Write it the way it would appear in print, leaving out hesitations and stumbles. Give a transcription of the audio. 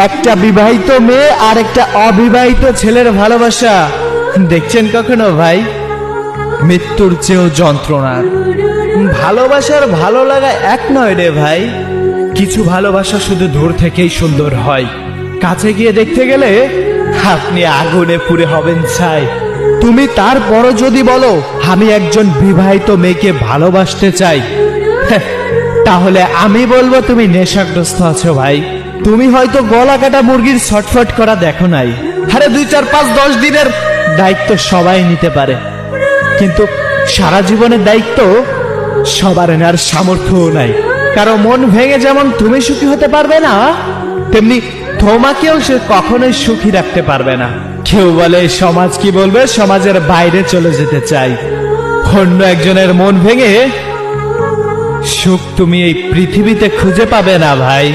একটা বিবাহিত মেয়ে আর একটা অবিবাহিত ছেলের ভালোবাসা দেখছেন কখনো ভাই? মৃত্যুর চেয়েও যন্ত্রণার। ভালোবাসার ভালো লাগা এক নয় রে ভাই। কিছু ভালোবাসা শুধু দূর থেকেই সুন্দর হয়, কাছে গিয়ে দেখতে গেলে আপনি আগুনে পুড়ে হবেন ছাই। তুমি তারপরও যদি বলো আমি একজন বিবাহিত মেয়েকে ভালোবাসতে চাই, তাহলে আমি বলবো তুমি নেশাগ্রস্ত আছো ভাই। তুমি হয়তো গলা কাটা মুরগির ছটফট করা দেখো নাই। আরে 2, 4, 5, 10 দিনের দায়িত্ব সবাই নিতে পারে, কিন্তু সারা জীবনের দায়িত্ব সবার নেওয়ার সামর্থ্যও নাই। কারো মন ভেঙে যেমন তুমি সুখী হতে পারবে না, তেমনি তোমাকেও সে কখনোই সুখী রাখতে পারবে না। কেউ বলে সমাজ কি বলবে, সমাজের বাইরে চলে যেতে চাই। অন্য একজনের মন ভেঙে সুখ তুমি এই পৃথিবীতে খুঁজে পাবে না ভাই।